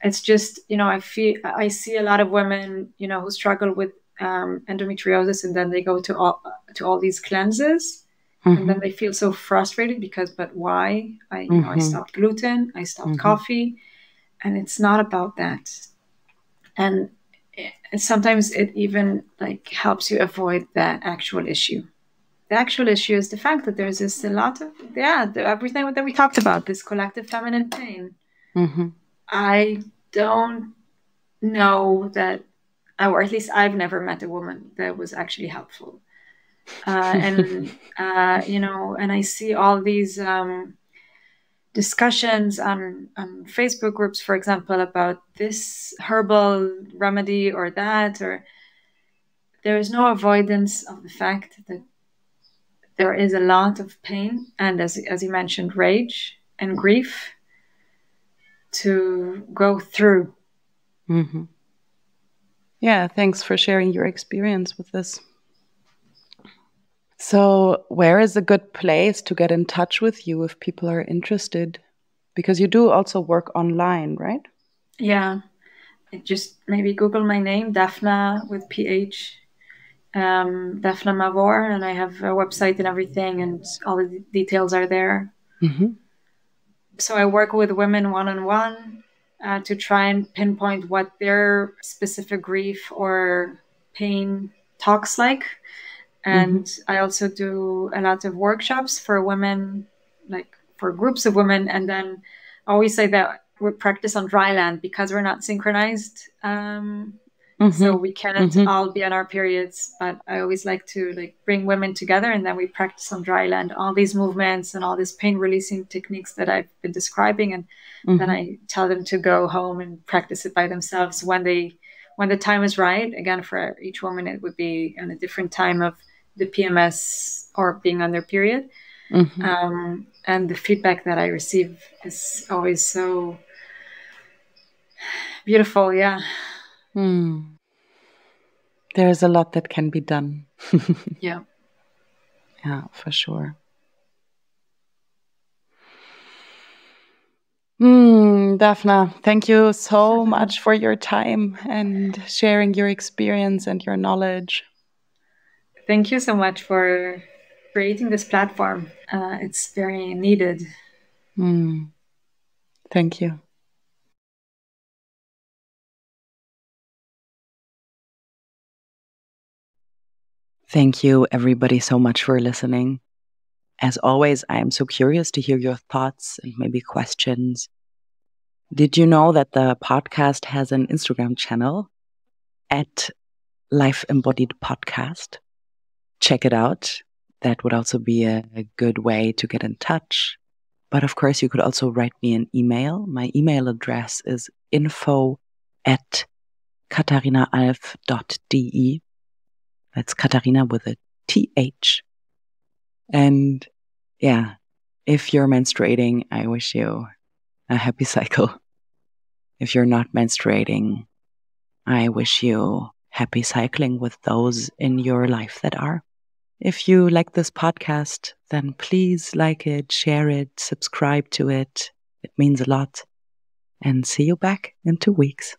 it's just, I see a lot of women, who struggle with endometriosis, and then they go to all these cleanses, and then they feel so frustrated because, but why? I stopped gluten, I stopped coffee, and it's not about that. And sometimes it even helps you avoid that actual issue. The actual issue is the fact that there's a lot of everything that we talked about, this collective feminine pain. I don't know that, or at least I've never met a woman that was actually helpful. And I see all these discussions on Facebook groups, for example, about this herbal remedy or that, or there is no avoidance of the fact that there is a lot of pain and, as you mentioned, rage and grief to go through. Yeah, thanks for sharing your experience with this. So, where is a good place to get in touch with you if people are interested? Because you do also work online, right? Yeah, just maybe Google my name, Daphna with PH, Daphna Mavor, and I have a website and everything, and all the details are there. So I work with women one-on-one to try and pinpoint what their specific grief or pain talks like. And I also do a lot of workshops for women, like for groups of women. And then I always say that we practice on dry land because we're not synchronized. So we cannot all be on our periods, but I always like to bring women together, and then we practice on dry land, all these movements and all these pain releasing techniques that I've been describing. And then I tell them to go home and practice it by themselves when the time is right. Again, for each woman, it would be on a different time of the PMS or being on their period. And the feedback that I receive is always so beautiful. Yeah. There's a lot that can be done. Yeah. Yeah, for sure. Daphna, thank you so much for your time and sharing your experience and your knowledge. Thank you so much for creating this platform. It's very needed. Thank you. Thank you, everybody, so much for listening. As always, I am so curious to hear your thoughts and maybe questions. Did you know that the podcast has an Instagram channel at Life Embodied Podcast? Check it out. That would also be a good way to get in touch. But of course, you could also write me an email. My email address is info@katharinaalf.de. That's Katharina with a TH. And yeah, if you're menstruating, I wish you a happy cycle. If you're not menstruating, I wish you happy cycling with those in your life that are. If you like this podcast, then please like it, share it, subscribe to it. It means a lot. And see you back in 2 weeks.